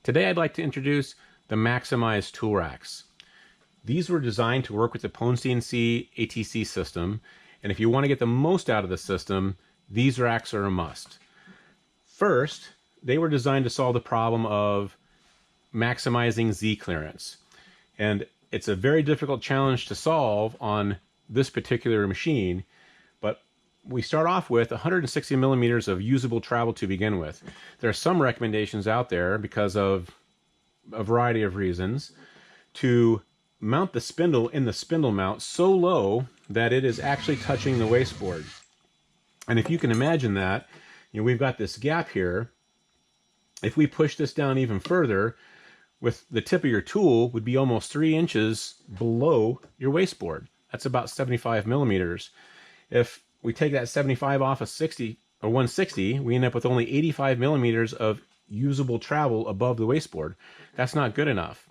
Today I'd like to introduce the Maximize tool racks. These were designed to work with the PwnCNC ATC system, and if you want to get the most out of the system, these racks are a must. First, they were designed to solve the problem of maximizing Z clearance, and it's a very difficult challenge to solve on this particular machine, but we start off with 160 millimeters of usable travel to begin with. There are some recommendations out there, because of a variety of reasons, to mount the spindle in the spindle mount so low that it is actually touching the wasteboard. And if you can imagine that, we've got this gap here. If we push this down even further, with the tip of your tool would be almost 3 inches below your wasteboard. That's about 75 millimeters. If we take that 75 off of 60 or 160, we end up with only 85 millimeters of usable travel above the wasteboard. That's not good enough.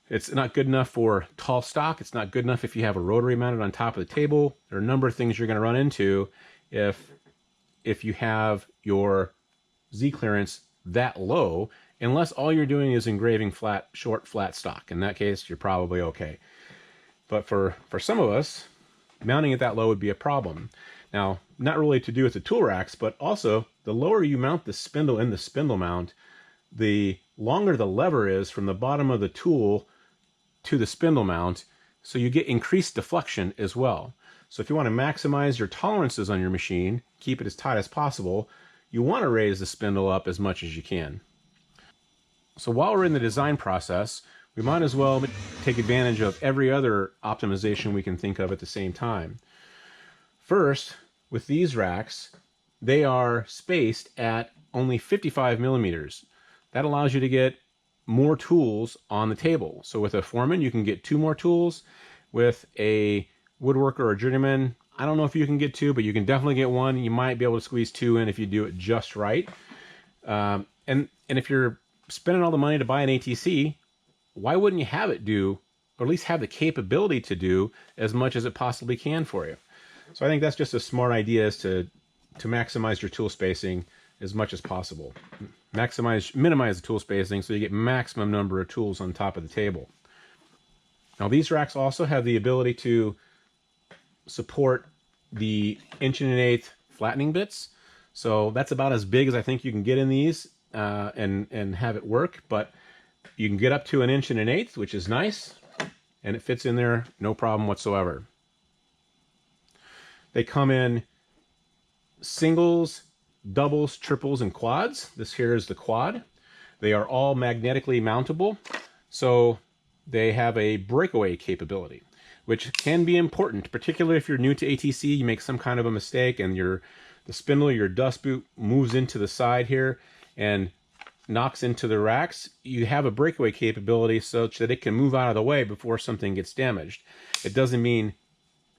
It's not good enough for tall stock. It's not good enough if you have a rotary mounted on top of the table. There are a number of things you're going to run into if you have your Z clearance that low, unless all you're doing is engraving short flat stock. In that case, you're probably okay. But for some of us, mounting it that low would be a problem. Now, not really to do with the tool racks, but also the lower you mount the spindle in the spindle mount, the longer the lever is from the bottom of the tool to the spindle mount, so you get increased deflection as well. So if you want to maximize your tolerances on your machine, keep it as tight as possible, you want to raise the spindle up as much as you can. So while we're in the design process, we might as well take advantage of every other optimization we can think of at the same time. First, with these racks, they are spaced at only 55 millimeters. That allows you to get more tools on the table. So with a foreman, you can get 2 more tools. With a woodworker or journeyman, I don't know if you can get 2, but you can definitely get 1. You might be able to squeeze 2 in if you do it just right. And if you're spending all the money to buy an ATC, why wouldn't you have it do, or at least have the capability to do, as much as it possibly can for you? So I think that's just a smart idea, is to maximize your tool spacing as much as possible. Minimize the tool spacing so you get maximum number of tools on top of the table. Now these racks also have the ability to support the 1 1/8" flattening bits. So that's about as big as I think you can get in these and have it work, but you can get up to 1 1/8", which is nice, and it fits in there no problem whatsoever. They come in singles, doubles, triples, and quads. This here is the quad. They are all magnetically mountable, so they have a breakaway capability, which can be important, particularly if you're new to ATC. You make some kind of a mistake and the spindle, your dust boot, moves into the side here and knocks into the racks. You have a breakaway capability such that it can move out of the way before something gets damaged. It doesn't mean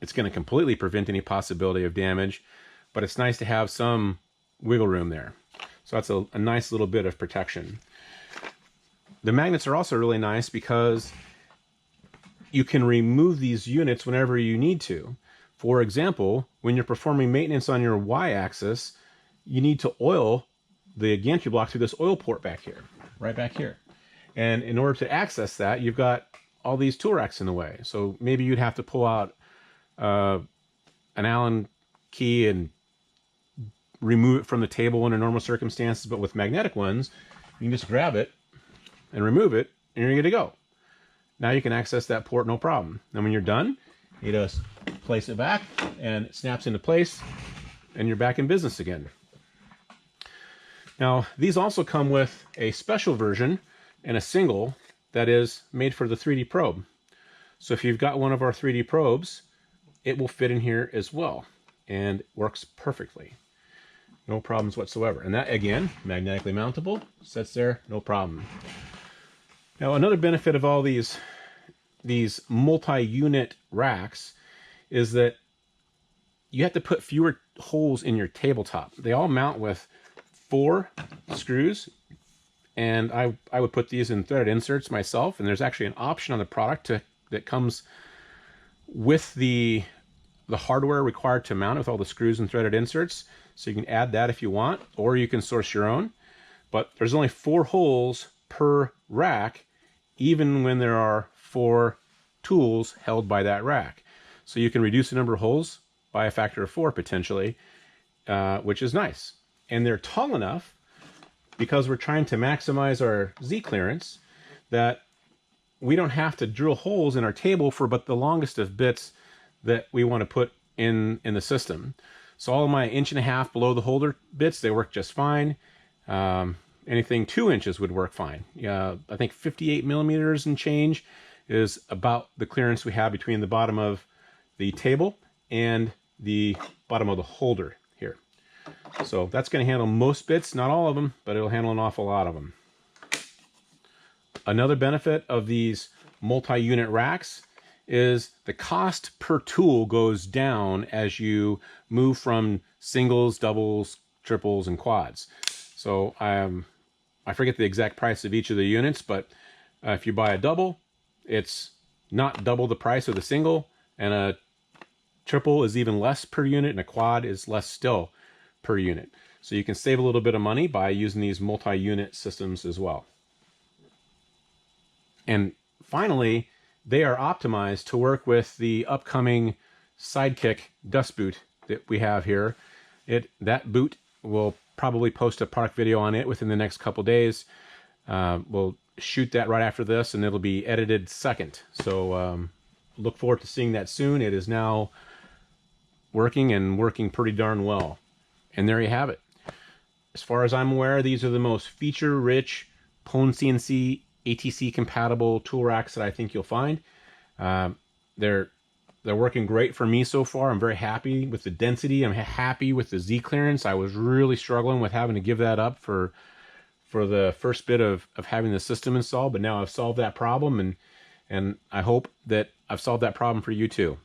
it's going to completely prevent any possibility of damage, but it's nice to have some wiggle room there. So that's a nice little bit of protection. The magnets are also really nice because you can remove these units whenever you need to. For example, when you're performing maintenance on your Y-axis, you need to oil the gantry block through this oil port back here, right back here. And in order to access that, you've got all these tool racks in the way. So maybe you'd have to pull out an Allen key and remove it from the table under normal circumstances, but with magnetic ones, you can just grab it and remove it, and you're good to go. Now you can access that port no problem. And when you're done, you just place it back, and it snaps into place, and you're back in business again. Now, these also come with a special version and a single that is made for the 3D probe. So if you've got one of our 3D probes, it will fit in here as well, and works perfectly. No problems whatsoever. And that, again, magnetically mountable, sits there, no problem. Now, another benefit of all these multi-unit racks is that you have to put fewer holes in your tabletop. They all mount with 4 screws, and I would put these in threaded inserts myself, and there's actually an option on the product that comes with the hardware required to mount it with all the screws and threaded inserts. So you can add that if you want, or you can source your own. But there's only 4 holes per per rack, even when there are 4 tools held by that rack. So you can reduce the number of holes by a factor of 4 potentially, which is nice. And they're tall enough, because we're trying to maximize our Z clearance, that we don't have to drill holes in our table for but the longest of bits that we want to put in the system. So all of my 1.5 inches below the holder bits, they work just fine. Anything 2 inches would work fine. I think 58 millimeters and change is about the clearance we have between the bottom of the table and the bottom of the holder here. So that's going to handle most bits, not all of them, but it'll handle an awful lot of them. Another benefit of these multi-unit racks is the cost per tool goes down as you move from singles, doubles, triples, and quads. So I forget the exact price of each of the units, but if you buy a double, it's not double the price of the single, and a triple is even less per unit, and a quad is less still per unit. So you can save a little bit of money by using these multi-unit systems as well. And finally, they are optimized to work with the upcoming Sidekick dust boot that we have here. That boot, we'll probably post a product video on it within the next couple days. We'll shoot that right after this, and it'll be edited second. So look forward to seeing that soon. It is now working, and working pretty darn well. And there you have it. As far as I'm aware, these are the most feature-rich PwnCNC ATC compatible tool racks that I think you'll find. They're working great for me so far. I'm very happy with the density. I'm happy with the Z clearance. I was really struggling with having to give that up for the first bit of having the system installed, but now I've solved that problem, and I hope that I've solved that problem for you too.